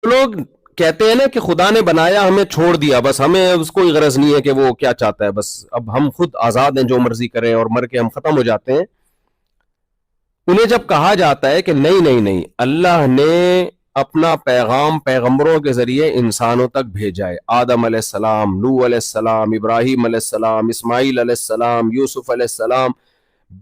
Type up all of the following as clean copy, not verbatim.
لوگ کہتے ہیں نا کہ خدا نے بنایا ہمیں چھوڑ دیا، بس ہمیں اس کو غرض نہیں ہے کہ وہ کیا چاہتا ہے، بس اب ہم خود آزاد ہیں جو مرضی کریں اور مر کے ہم ختم ہو جاتے ہیں. انہیں جب کہا جاتا ہے کہ نہیں نہیں نہیں، اللہ نے اپنا پیغام پیغمبروں کے ذریعے انسانوں تک بھیجا ہے، آدم علیہ السلام، نوح علیہ السلام، ابراہیم علیہ السلام، اسماعیل علیہ السلام، یوسف علیہ السلام،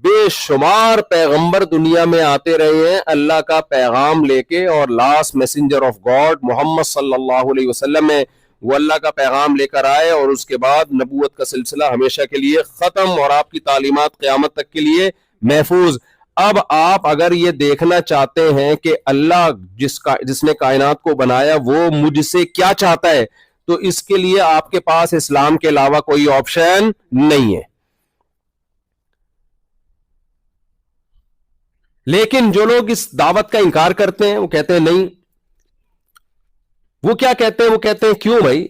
بے شمار پیغمبر دنیا میں آتے رہے ہیں اللہ کا پیغام لے کے، اور لاسٹ میسنجر آف گاڈ محمد صلی اللہ علیہ وسلم ہے، وہ اللہ کا پیغام لے کر آئے، اور اس کے بعد نبوت کا سلسلہ ہمیشہ کے لیے ختم، اور آپ کی تعلیمات قیامت تک کے لیے محفوظ. اب آپ اگر یہ دیکھنا چاہتے ہیں کہ اللہ جس نے کائنات کو بنایا وہ مجھ سے کیا چاہتا ہے، تو اس کے لیے آپ کے پاس اسلام کے علاوہ کوئی آپشن نہیں ہے. لیکن جو لوگ اس دعوت کا انکار کرتے ہیں وہ کہتے ہیں نہیں، وہ کیا کہتے ہیں، وہ کہتے ہیں کیوں بھائی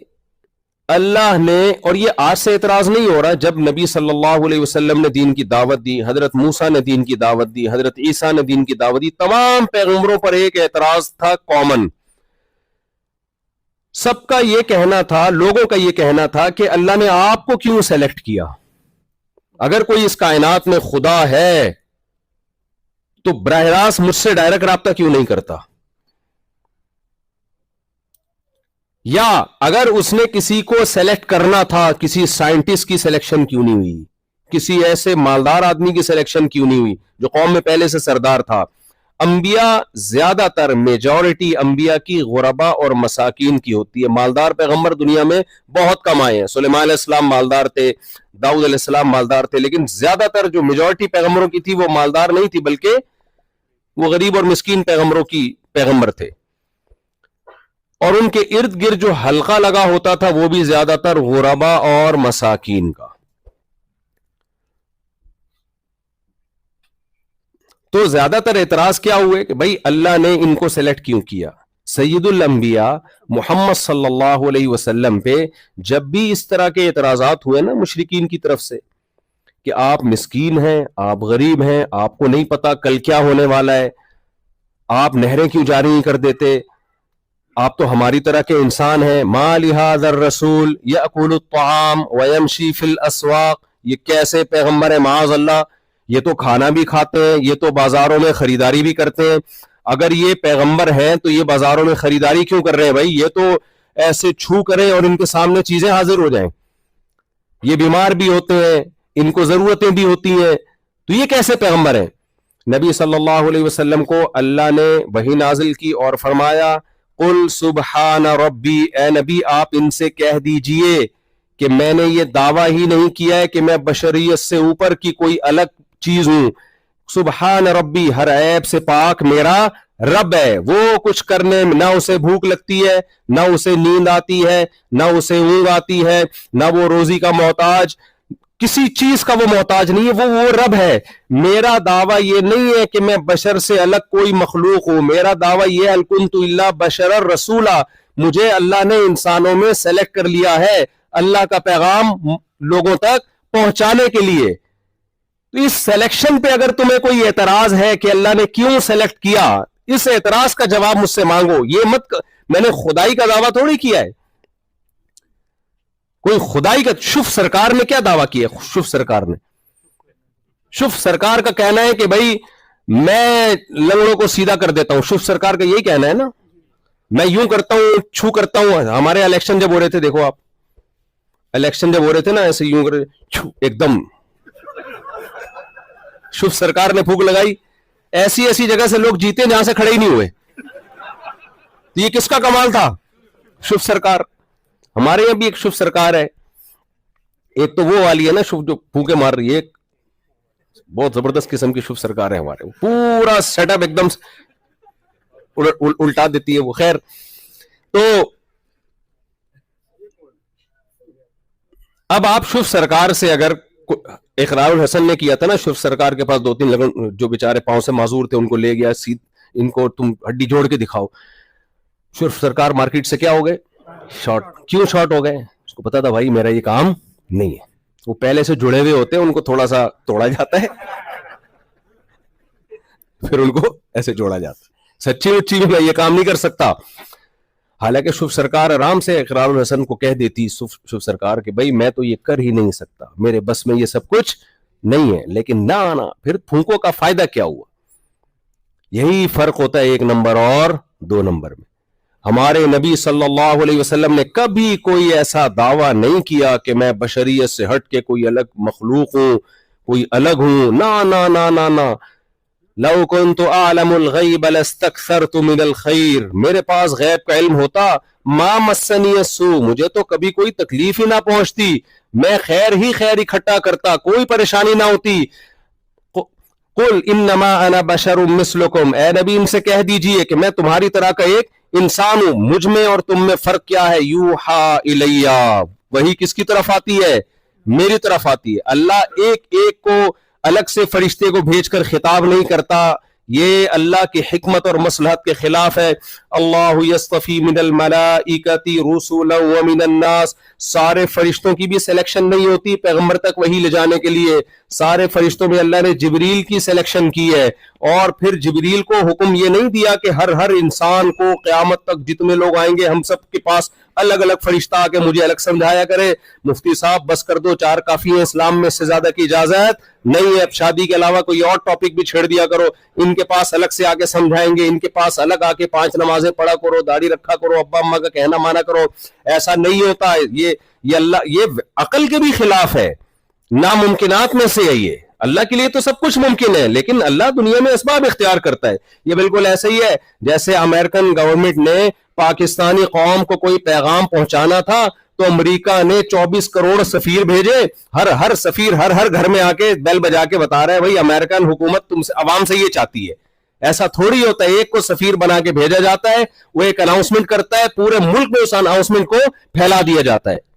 اللہ نے، اور یہ آج سے اعتراض نہیں ہو رہا، جب نبی صلی اللہ علیہ وسلم نے دین کی دعوت دی، حضرت موسیٰ نے دین کی دعوت دی، حضرت عیسیٰ نے دین کی دعوت دی، تمام پیغمبروں پر ایک اعتراض تھا کامن. سب کا یہ کہنا تھا، لوگوں کا یہ کہنا تھا کہ اللہ نے آپ کو کیوں سیلیکٹ کیا؟ اگر کوئی اس کائنات میں خدا ہے تو براہ راست مجھ سے ڈائریکٹ رابطہ کیوں نہیں کرتا؟ یا اگر اس نے کسی کو سیلیکٹ کرنا تھا، کسی سائنٹسٹ کی سلیکشن کیوں نہیں ہوئی؟ کسی ایسے مالدار آدمی کی سلیکشن کیوں نہیں ہوئی جو قوم میں پہلے سے سردار تھا؟ انبیاء زیادہ تر میجورٹی انبیاء کی غربا اور مساکین کی ہوتی ہے. مالدار پیغمبر دنیا میں بہت کم آئے ہیں. سلیمان علیہ السلام مالدار تھے، داؤد علیہ السلام مالدار تھے، لیکن زیادہ تر جو میجورٹی پیغمبروں کی تھی وہ مالدار نہیں تھی، بلکہ وہ غریب اور مسکین پیغمبر تھے. اور ان کے ارد گرد جو حلقہ لگا ہوتا تھا وہ بھی زیادہ تر غربا اور مساکین کا. تو زیادہ تر اعتراض کیا ہوئے کہ بھائی اللہ نے ان کو سیلیکٹ کیوں کیا؟ سید الانبیاء محمد صلی اللہ علیہ وسلم پہ جب بھی اس طرح کے اعتراضات ہوئے نا مشرکین کی طرف سے کہ آپ مسکین ہیں، آپ غریب ہیں، آپ کو نہیں پتا کل کیا ہونے والا ہے، آپ نہریں کیوں جاری نہیں کر دیتے، آپ تو ہماری طرح کے انسان ہیں، ما لہذا الرسول یأکل الطعام ویمشی فی الاسواق، یہ کیسے پیغمبر ہے معاذ اللہ، یہ تو کھانا بھی کھاتے ہیں، یہ تو بازاروں میں خریداری بھی کرتے ہیں. اگر یہ پیغمبر ہیں تو یہ بازاروں میں خریداری کیوں کر رہے ہیں بھائی؟ یہ تو ایسے چھو کریں اور ان کے سامنے چیزیں حاضر ہو جائیں. یہ بیمار بھی ہوتے ہیں، ان کو ضرورتیں بھی ہوتی ہیں، تو یہ کیسے پیغمبر ہیں؟ نبی صلی اللہ علیہ وسلم کو اللہ نے وحی نازل کی اور فرمایا قل سبحان ربی، اے نبی آپ ان سے کہہ دیجئے کہ میں نے یہ دعویٰ ہی نہیں کیا ہے کہ میں بشریت سے اوپر کی کوئی الگ چیز ہوں. سبحان ربی، ہر عیب سے پاک میرا رب ہے. وہ کچھ کرنے میں نہ اسے بھوک لگتی ہے، نہ اسے نیند آتی ہے، نہ اسے اونگ آتی ہے، نہ وہ روزی کا محتاج، کسی چیز کا وہ محتاج نہیں ہے، وہ رب ہے. میرا دعویٰ یہ نہیں ہے کہ میں بشر سے الگ کوئی مخلوق ہوں، میرا دعویٰ یہ ہے الکنت الا بشر الرسولا، مجھے اللہ نے انسانوں میں سلیکٹ کر لیا ہے اللہ کا پیغام لوگوں تک پہنچانے کے لیے. تو اس سلیکشن پہ اگر تمہیں کوئی اعتراض ہے کہ اللہ نے کیوں سلیکٹ کیا، اس اعتراض کا جواب مجھ سے مانگو. یہ مت میں نے خدائی کا دعویٰ تھوڑی کیا ہے، کوئی خدائی کا. شف سرکار نے کیا دعویٰ کیا؟ شف سرکار کا کہنا ہے کہ بھائی میں لنگڑوں کو سیدھا کر دیتا ہوں. شف سرکار کا یہی کہنا ہے نا، میں یوں کرتا ہوں، چھو کرتا ہوں. ہمارے الیکشن جب ہو رہے تھے، دیکھو آپ الیکشن جب ہو رہے تھے نا، ایسے یوں کر چھو ایک دم. شف سرکار نے پھونک لگائی، ایسی ایسی جگہ سے لوگ جیتے جہاں سے کھڑے ہی نہیں ہوئے. یہ کس کا کمال تھا؟ شف سرکار. ہمارے یہاں بھی ایک شف سرکار ہے، ایک تو وہ والی ہے نا شف جو پھونکے مار رہی ہے، بہت زبردست قسم کی شف سرکار ہے ہمارے، پورا سیٹ اپ ایک دم الٹا دیتی ہے وہ. خیر، تو اب آپ شف سرکار سے اگر اقرار الحسن نے کیا تھا نا، شف سرکار کے پاس 2-3 لگن جو بیچارے پاؤں سے معذور تھے ان کو لے گیا، ان کو تم ہڈی جوڑ کے دکھاؤ. شف سرکار مارکیٹ سے کیا ہو گئے؟ شارٹ. کیوں شارٹ ہو گئے؟ اس کو پتا تھا بھائی میرا یہ کام نہیں ہے. وہ پہلے سے جڑے ہوئے ہوتے ہیں، ان کو تھوڑا سا توڑا جاتا ہے پھر ان کو ایسے جوڑا جاتا ہے. سچی میں میں یہ کام نہیں کر سکتا. حالانکہ شوف سرکار آرام سے اقرار الحسن کو کہہ دیتی شوف سرکار کہ بھائی میں تو یہ کر ہی نہیں سکتا, میرے بس میں یہ سب کچھ نہیں ہے, لیکن نہ پھر پھونکوں کا فائدہ کیا ہوا. یہی فرق ہوتا ہے 1 نمبر اور 2 نمبر میں. ہمارے نبی صلی اللہ علیہ وسلم نے کبھی کوئی ایسا دعویٰ نہیں کیا کہ میں بشریت سے ہٹ کے کوئی الگ مخلوق ہوں, کوئی الگ ہوں. نا نا نا نا نا, لو كنت اعلم الغیب لاستكثرت من الخیر, میرے پاس غیب کا علم ہوتا ما مسنی السوء, مجھے تو کبھی کوئی تکلیف ہی نہ پہنچتی, میں خیر ہی خیر اکٹھا کرتا, کوئی پریشانی نہ ہوتی. قل انما انا بشر مثلکم, اے نبی ان سے کہہ دیجئے کہ میں تمہاری طرح کا ایک انسان ہوں, مجھ میں اور تم میں فرق کیا ہے؟ یوحا الیہ, وہی کس کی طرف آتی ہے؟ میری طرف آتی ہے. اللہ ایک ایک کو الگ سے فرشتے کو بھیج کر خطاب نہیں کرتا, یہ اللہ کی حکمت اور مصلحت کے خلاف ہے. اللہ یصطفی من الملائکۃ رسلا ومن الناس, سارے فرشتوں کی بھی سلیکشن نہیں ہوتی پیغمبر تک وہی لے جانے کے لیے. سارے فرشتوں میں اللہ نے جبریل کی سلیکشن کی ہے, اور پھر جبریل کو حکم یہ نہیں دیا کہ ہر انسان کو قیامت تک جتنے لوگ آئیں گے ہم سب کے پاس الگ الگ فرشتہ آ کے مجھے الگ سمجھایا کرے. مفتی صاحب بس کر دو, 4 کافی ہیں, اسلام میں اس سے زیادہ کی اجازت نہیں ہے. اب شادی کے علاوہ کوئی اور ٹاپک بھی چھیڑ دیا کرو, ان کے پاس الگ سے آ کے سمجھائیں گے, ان کے پاس الگ آ کے 5 نمازیں پڑھا کرو, داڑھی رکھا کرو, ابا اماں کا کہنا مانا کرو. ایسا نہیں ہوتا. یہ اللہ, یہ عقل کے بھی خلاف ہے, ناممکنات میں سے ہے. یہ اللہ کے لیے تو سب کچھ ممکن ہے, لیکن اللہ دنیا میں اسباب اختیار کرتا ہے. یہ بالکل ایسا ہی ہے جیسے امریکن گورنمنٹ نے پاکستانی قوم کو کوئی پیغام پہنچانا تھا تو امریکہ نے 24 کروڑ سفیر بھیجے, ہر سفیر ہر گھر میں آ کے بیل بجا کے بتا رہا ہے بھائی امریکن حکومت تم سے, عوام سے یہ چاہتی ہے. ایسا تھوڑی ہوتا ہے, ایک کو سفیر بنا کے بھیجا جاتا ہے, وہ ایک اناؤنسمنٹ کرتا ہے, پورے ملک میں اس اناؤنسمنٹ کو پھیلا دیا جاتا ہے.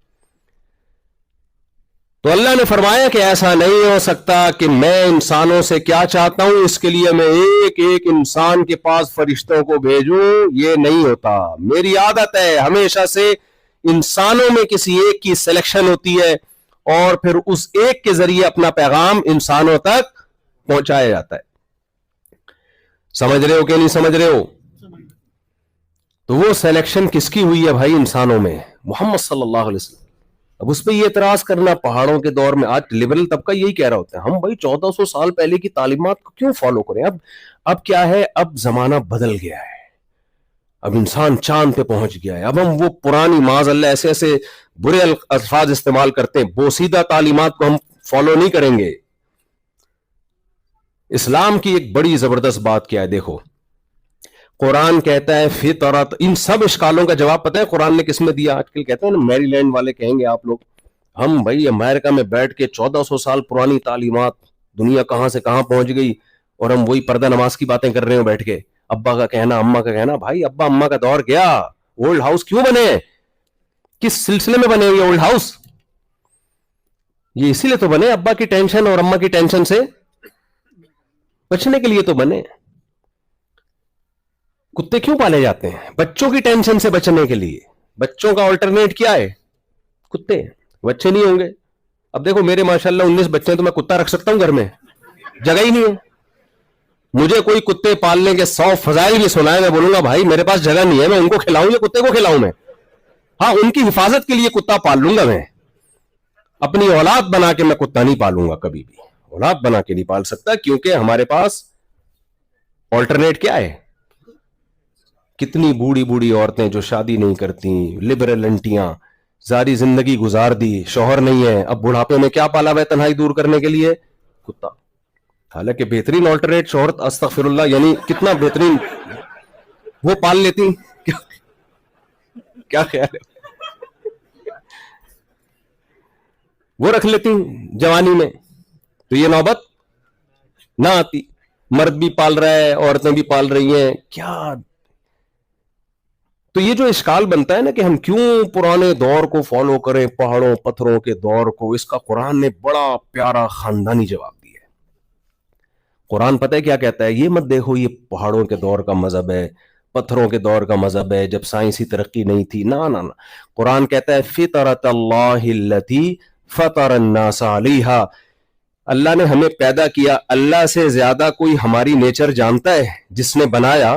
تو اللہ نے فرمایا کہ ایسا نہیں ہو سکتا کہ میں انسانوں سے کیا چاہتا ہوں اس کے لیے میں ایک ایک انسان کے پاس فرشتوں کو بھیجوں, یہ نہیں ہوتا. میری عادت ہے ہمیشہ سے انسانوں میں کسی ایک کی سلیکشن ہوتی ہے, اور پھر اس ایک کے ذریعے اپنا پیغام انسانوں تک پہنچایا جاتا ہے. سمجھ رہے ہو کہ نہیں سمجھ رہے ہو؟ تو وہ سلیکشن کس کی ہوئی ہے بھائی؟ انسانوں میں, محمد صلی اللہ علیہ وسلم. اب اس پہ یہ اعتراض کرنا پہاڑوں کے دور میں, آج لبرل طبقہ یہی کہہ رہا ہوتا ہے ہم بھائی 1400 سال پہلے کی تعلیمات کو کیوں فالو کریں. اب کیا ہے, اب زمانہ بدل گیا ہے, اب انسان چاند پہ پہنچ گیا ہے. اب ہم وہ پرانی معاذ اللہ ایسے ایسے برے الفاظ استعمال کرتے ہیں, بوسیدہ تعلیمات کو ہم فالو نہیں کریں گے. اسلام کی ایک بڑی زبردست بات کیا ہے, دیکھو قرآن کہتا ہے فطرت. ان سب اشکالوں کا جواب پتہ ہے قرآن نے کس میں دیا؟ آج کل کہتے ہیں نا میری لینڈ والے کہیں گے آپ لوگ ہم بھائی امریکہ میں بیٹھ کے 1400 سال پرانی تعلیمات, دنیا کہاں سے کہاں پہنچ گئی, اور ہم وہی پردہ نماز کی باتیں کر رہے ہیں بیٹھ کے. ابا کا کہنا, اماں کا کہنا. بھائی ابا اماں کا دور گیا, اولڈ ہاؤس کیوں بنے, کس سلسلے میں بنے یہ اولڈ ہاؤس؟ یہ اسی لیے تو بنے ابا کی ٹینشن اور اماں کی ٹینشن سے بچنے کے لیے تو بنے. کتے کیوں پالے جاتے ہیں؟ بچوں کی ٹینشن سے بچنے کے لیے. بچوں کا آلٹرنیٹ کیا ہے؟ کتے. بچے نہیں ہوں گے. اب دیکھو میرے ماشاءاللہ 19 بچے ہیں, تو میں کتا رکھ سکتا ہوں گھر میں؟ جگہ ہی نہیں ہے. مجھے کوئی کتے پالنے کے 100 فضائل بھی سنائے, میں بولوں گا بھائی میرے پاس جگہ نہیں ہے, میں ان کو کھلاؤں یا کتے کو کھلاؤں میں؟ ہاں ان کی حفاظت کے لیے کتا پال لوں گا میں, اپنی اولاد بنا کے میں کتا نہیں پالوں گا کبھی بھی. اولاد بنا کے نہیں پال سکتا, کیونکہ ہمارے پاس آلٹرنیٹ کیا ہے؟ کتنی بوڑھی بوڑھی عورتیں جو شادی نہیں کرتی, لبرل انٹیاں, ساری زندگی گزار دی, شوہر نہیں ہے, اب بڑھاپے میں کیا پالا ہوا ہے تنہائی دور کرنے کے لیے؟ کتا. حالانکہ بہترین آلٹرنیٹ شوہرت, استغفر اللہ, یعنی کتنا بہترین, وہ پال لیتی. کیا خیال ہے؟ وہ رکھ لیتی جوانی میں, تو یہ نوبت نہ آتی. مرد بھی پال رہا ہے, عورتیں بھی پال رہی ہیں, کیا. تو یہ جو اشکال بنتا ہے نا کہ ہم کیوں پرانے دور کو فالو کریں, پہاڑوں پتھروں کے دور کو, اس کا قرآن نے بڑا پیارا خاندانی جواب دیا ہے. قرآن پتہ ہے کیا کہتا ہے؟ یہ مت دیکھو یہ پہاڑوں کے دور کا مذہب ہے, پتھروں کے دور کا مذہب ہے, جب سائنسی ترقی نہیں تھی. نا نا نا, قرآن کہتا ہے فطرت اللہ التی فطر الناس علیہا. اللہ نے ہمیں پیدا کیا, اللہ سے زیادہ کوئی ہماری نیچر جانتا ہے جس نے بنایا؟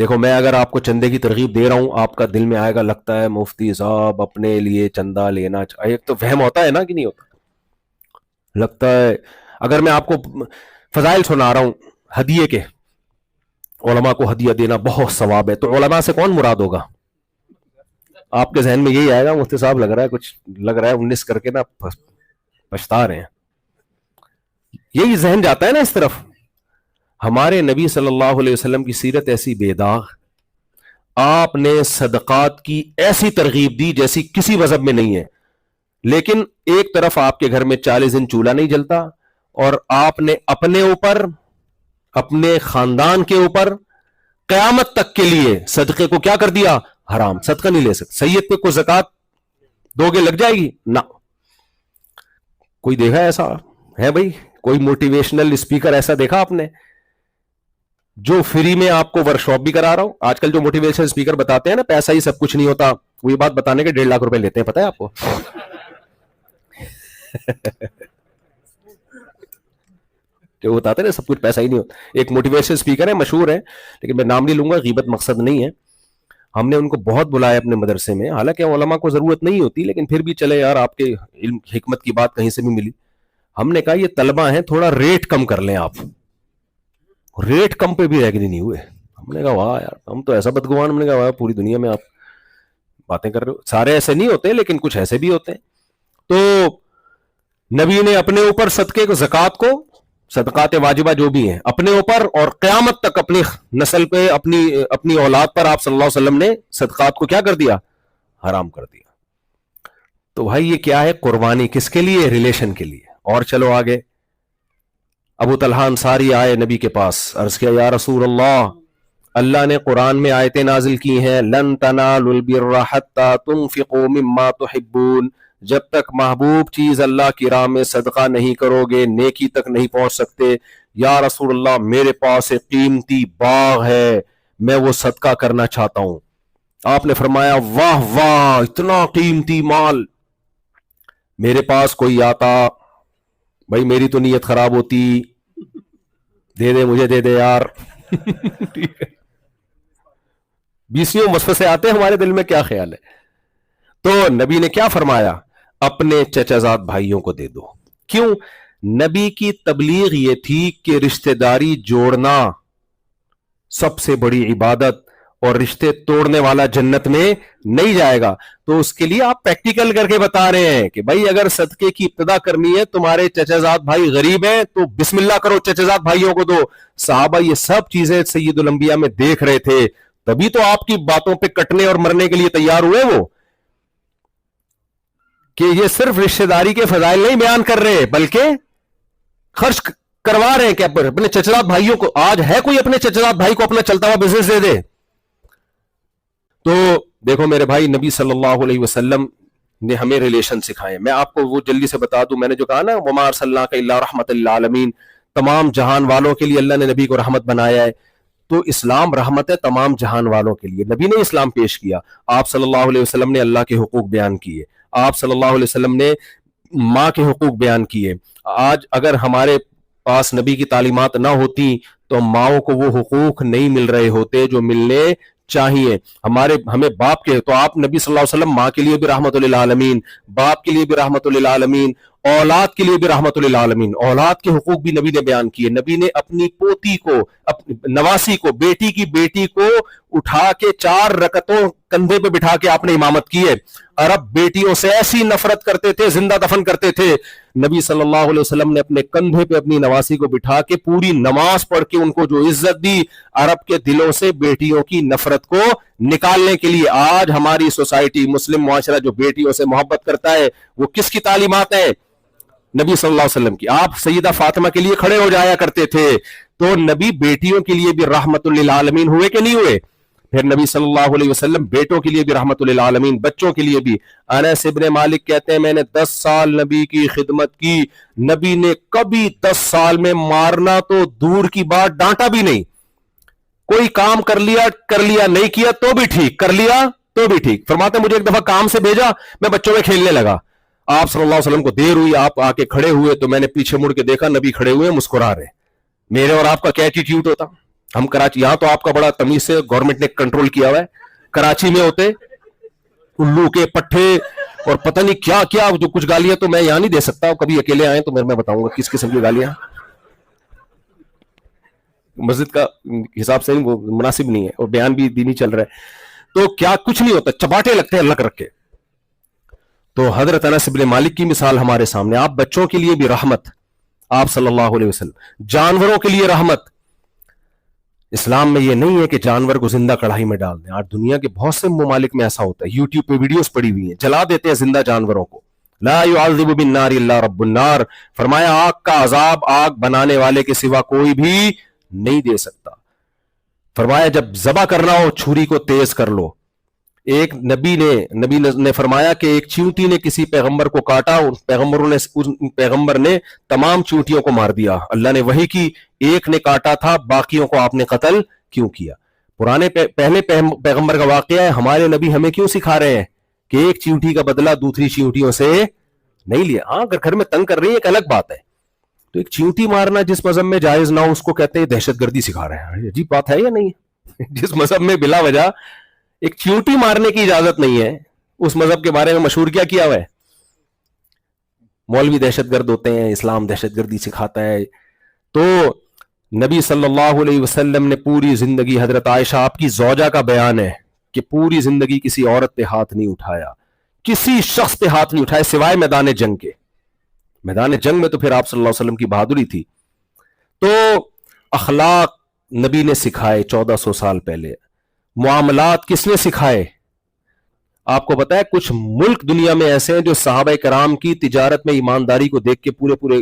دیکھو میں اگر آپ کو چندے کی ترغیب دے رہا ہوں، آپ کا دل میں آئے گا لگتا ہے مفتی صاحب اپنے لیے چندہ لینا چاہیے، ایک تو وہم ہوتا ہے نا کہ نہیں ہوتا، لگتا ہے اگر میں آپ کو فضائل سنا رہا ہوں ہدیے کے، علماء کو ہدیہ دینا بہت ثواب ہے، تو علماء سے کون مراد ہوگا؟ آپ کے ذہن میں یہی آئے گا مفتی صاحب لگ رہا ہے کچھ لگ رہا ہے 19 کر کے نا پچھتا رہے ہیں، یہی ذہن جاتا ہے نا اس طرف۔ ہمارے نبی صلی اللہ علیہ وسلم کی سیرت ایسی بے داغ، آپ نے صدقات کی ایسی ترغیب دی جیسی کسی مذہب میں نہیں ہے، لیکن ایک طرف آپ کے گھر میں 40 دن چولہا نہیں جلتا، اور آپ نے اپنے اوپر اپنے خاندان کے اوپر قیامت تک کے لیے صدقے کو کیا کر دیا؟ حرام، صدقہ نہیں لے سکتے۔ سید پہ کوئی زکات دو گے لگ جائے گی؟ نہ۔ کوئی دیکھا ایسا ہے بھائی؟ کوئی موٹیویشنل اسپیکر ایسا دیکھا آپ نے جو فری میں آپ کو ورک شاپ بھی کرا رہا ہوں؟ آج کل جو موٹیویشنل اسپیکر بتاتے ہیں نا پیسہ ہی سب کچھ نہیں ہوتا، وہ یہ بات بتانے کے 1.5 لاکھ روپے لیتے ہیں، پتہ ہے آپ کو؟ جو بتاتے ہیں نا سب کچھ پیسہ ہی نہیں ہوتا۔ ایک موٹیویشنل اسپیکر ہے، مشہور ہے، لیکن میں نام نہیں لوں گا، غیبت مقصد نہیں ہے۔ ہم نے ان کو بہت بلایا اپنے مدرسے میں، حالانکہ علماء کو ضرورت نہیں ہوتی، لیکن پھر بھی چلے یار آپ کے علم حکمت کی بات کہیں سے بھی ملی۔ ہم نے کہا یہ طلبہ ہیں، تھوڑا ریٹ کم کر لیں آپ۔ ریٹ کم پہ بھی ایگری نہیں ہوئے۔ ہم نے کہا واہ یار، ہم تو ایسا بدگمان، ہم نے کہا واہ پوری دنیا میں آپ باتیں کر رہے ہو۔ سارے ایسے نہیں ہوتے لیکن کچھ ایسے بھی ہوتے ہیں۔ تو نبی نے اپنے اوپر صدقے کو، زکات کو، صدقات واجبہ جو بھی ہیں اپنے اوپر، اور قیامت تک اپنی نسل پہ، اپنی اولاد پر آپ صلی اللہ علیہ وسلم نے صدقات کو کیا کر دیا؟ حرام کر دیا۔ تو بھائی یہ کیا ہے؟ قربانی کس کے لیے؟ ریلیشن کے لیے۔ اور چلو آگے، ابو طلحہ انصاری آئے نبی کے پاس، عرض کیا یا رسول اللہ نے قرآن میں آیتیں نازل کی ہیں، لن تنالوا البر حتى تنفقوا مما تحبون، جب تک محبوب چیز اللہ کی راہ میں صدقہ نہیں کرو گے نیکی تک نہیں پہنچ سکتے۔ یا رسول اللہ میرے پاس ایک قیمتی باغ ہے، میں وہ صدقہ کرنا چاہتا ہوں۔ آپ نے فرمایا واہ واہ، اتنا قیمتی مال میرے پاس کوئی آتا، بھائی میری تو نیت خراب ہوتی، دے دے مجھے، دے دے یار۔ بیسیوں وسوسے آتے ہیں ہمارے دل میں، کیا خیال ہے؟ تو نبی نے کیا فرمایا؟ اپنے چچا زاد بھائیوں کو دے دو۔ کیوں؟ نبی کی تبلیغ یہ تھی کہ رشتہ داری جوڑنا سب سے بڑی عبادت، اور رشتے توڑنے والا جنت میں نہیں جائے گا۔ تو اس کے لیے آپ پریکٹیکل کر کے بتا رہے ہیں کہ بھائی اگر صدقے کی ابتدا کرنی ہے، تمہارے چچا زاد بھائی غریب ہیں تو بسم اللہ کرو، چچا زاد بھائیوں کو دو۔ صحابہ یہ سب چیزیں سید الانبیاء میں دیکھ رہے تھے، تبھی تو آپ کی باتوں پہ کٹنے اور مرنے کے لیے تیار ہوئے وہ، کہ یہ صرف رشتہ داری کے فضائل نہیں بیان کر رہے بلکہ خرچ کروا رہے ہیں کہ اپنے چچا زاد بھائیوں کو۔ آج ہے کوئی اپنے چچا زاد بھائی کو اپنا چلتا ہوا بزنس دے دے؟ تو دیکھو میرے بھائی، نبی صلی اللہ علیہ وسلم نے ہمیں ریلیشن سکھائے۔ میں آپ کو وہ جلدی سے بتا دوں، میں نے جو کہا نا وما ارسلناک الا رحمۃ للعالمین، تمام جہان والوں کے لیے اللہ نے نبی کو رحمت بنایا ہے۔ تو اسلام رحمت ہے تمام جہان والوں کے لیے۔ نبی نے اسلام پیش کیا، آپ صلی اللہ علیہ وسلم نے اللہ کے حقوق بیان کیے، آپ صلی اللہ علیہ وسلم نے ماں کے حقوق بیان کیے۔ آج اگر ہمارے پاس نبی کی تعلیمات نہ ہوتی تو ماؤں کو وہ حقوق نہیں مل رہے ہوتے جو ملنے چاہیے۔ ہمیں باپ کے، تو آپ نبی صلی اللہ علیہ وسلم ماں کے لیے بھی رحمت للعالمین، باپ کے لیے بھی رحمت للعالمین، اولاد کے لیے بھی رحمت للعالمین۔ اولاد کے حقوق بھی نبی نے بیان کیے۔ نبی نے اپنی پوتی کو، نواسی کو، بیٹی کی بیٹی کو اٹھا کے 4 رکعتوں کندھے پہ بٹھا کے آپ نے امامت کی ہے۔ عرب بیٹیوں سے ایسی نفرت کرتے تھے، زندہ دفن کرتے تھے، نبی صلی اللہ علیہ وسلم نے اپنے کندھے پہ اپنی نواسی کو بٹھا کے پوری نماز پڑھ کے ان کو جو عزت دی، عرب کے دلوں سے بیٹیوں کی نفرت کو نکالنے کے لیے۔ آج ہماری سوسائٹی، مسلم معاشرہ جو بیٹیوں سے محبت کرتا ہے، وہ کس کی تعلیمات ہیں؟ نبی صلی اللہ علیہ وسلم کی۔ آپ سیدہ فاطمہ کے لیے کھڑے ہو جایا کرتے تھے۔ تو نبی بیٹیوں کے لیے بھی رحمت للعالمین ہوئے کہ نہیں ہوئے؟ پھر نبی صلی اللہ علیہ وسلم بیٹوں کے لیے بھی رحمت للعالمین، بچوں کے لیے بھی۔ انس ابن مالک کہتے ہیں میں نے 10 سال نبی کی خدمت کی، نبی نے کبھی 10 سال میں مارنا تو دور کی بات، ڈانٹا بھی نہیں۔ کوئی کام کر لیا نہیں کیا تو بھی ٹھیک، کر لیا تو بھی ٹھیک۔ فرماتے مجھے ایک دفعہ کام سے بھیجا، میں بچوں میں کھیلنے لگا، آپ صلی اللہ علیہ وسلم کو دیر ہوئی، آپ آ کے کھڑے ہوئے تو میں نے پیچھے مڑ کے دیکھا نبی کھڑے ہوئے مسکرا رہے۔ میرے اور آپ کا کیا ایٹیٹیوڈ ہوتا؟ ہم کراچی, یہاں تو آپ کا بڑا تمیز سے گورنمنٹ نے کنٹرول کیا ہوا ہے, کراچی میں ہوتے الو کے پٹھے اور پتہ نہیں کیا کیا, جو کچھ گالیاں تو میں یہاں نہیں دے سکتا, کبھی اکیلے آئے تو میں بتاؤں گا کس قسم کی گالیاں, مسجد کا حساب سے وہ مناسب نہیں ہے, اور بیان بھی دینی چل رہا ہے, تو کیا کچھ نہیں ہوتا, چپاٹے لگتے ہیں اللہ کر کے. تو حضرت انس بن مالک کی مثال ہمارے سامنے, آپ بچوں کے لیے بھی رحمت, آپ صلی اللہ علیہ وسلم, جانوروں کے لیے رحمت. اسلام میں یہ نہیں ہے کہ جانور کو زندہ کڑھائی میں ڈال دیں, آج دنیا کے بہت سے ممالک میں ایسا ہوتا ہے, یوٹیوب پہ ویڈیوز پڑی ہوئی ہیں, جلا دیتے ہیں زندہ جانوروں کو. لا يعذب بالنار الا رب النار, فرمایا آگ کا عذاب آگ بنانے والے کے سوا کوئی بھی نہیں دے سکتا. فرمایا جب ذبح کرنا ہو چھری کو تیز کر لو. ایک نبی نے فرمایا کہ ایک چیونٹی نے کسی پیغمبر کو کاٹا, پیغمبر نے تمام چیونٹیوں کو مار دیا. اللہ نے وحی کی, ایک نے کاٹا تھا, باقیوں کو آپ نے قتل کیوں کیا؟ پہلے پیغمبر کا واقعہ ہے, ہمارے نبی ہمیں کیوں سکھا رہے ہیں کہ ایک چیونٹی کا بدلہ دوسری چیونٹیوں سے نہیں لیا. ہاں اگر گھر میں تنگ کر رہی ہے ایک الگ بات ہے, تو ایک چیونٹی مارنا جس مذہب میں جائز نہ ہو اس کو کہتے ہیں دہشت گردی سکھا رہے ہیں. عجیب بات ہے یا نہیں؟ جس مذہب میں بلا وجہ ایک چیونٹی مارنے کی اجازت نہیں ہے, اس مذہب کے بارے میں مشہور کیا ہوا ہے, مولوی دہشت گرد ہوتے ہیں, اسلام دہشت گردی سکھاتا ہے. تو نبی صلی اللہ علیہ وسلم نے پوری زندگی, حضرت عائشہ آپ کی زوجہ کا بیان ہے کہ پوری زندگی کسی عورت پہ ہاتھ نہیں اٹھایا, کسی شخص پہ ہاتھ نہیں اٹھایا سوائے میدان جنگ کے. میدان جنگ میں تو پھر آپ صلی اللہ علیہ وسلم کی بہادری تھی. تو اخلاق نبی نے سکھائے 1400 سال پہلے, معاملات کس نے سکھائے؟ آپ کو پتا ہے کچھ ملک دنیا میں ایسے ہیں جو صحابہ کرام کی تجارت میں ایمانداری کو دیکھ کے پورے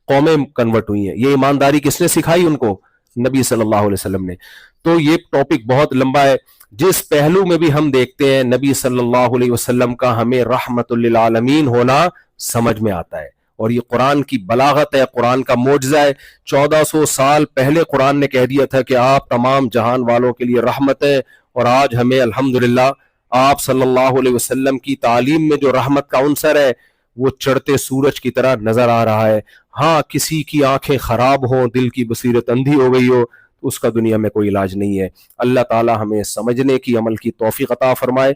قومیں کنورٹ ہوئی ہیں. یہ ایمانداری کس نے سکھائی ان کو؟ نبی صلی اللہ علیہ وسلم نے. تو یہ ٹاپک بہت لمبا ہے, جس پہلو میں بھی ہم دیکھتے ہیں نبی صلی اللہ علیہ وسلم کا ہمیں رحمت للعالمین ہونا سمجھ میں آتا ہے, اور یہ قرآن کی بلاغت ہے, قرآن کا معجزہ ہے. 1400 سال پہلے قرآن نے کہہ دیا تھا کہ آپ تمام جہان والوں کے لیے رحمت ہے, اور آج ہمیں الحمدللہ آپ صلی اللہ علیہ وسلم کی تعلیم میں جو رحمت کا عنصر ہے وہ چڑھتے سورج کی طرح نظر آ رہا ہے. ہاں کسی کی آنکھیں خراب ہوں, دل کی بصیرت اندھی ہو گئی ہو, اس کا دنیا میں کوئی علاج نہیں ہے. اللہ تعالی ہمیں سمجھنے کی, عمل کی توفیق عطا فرمائے.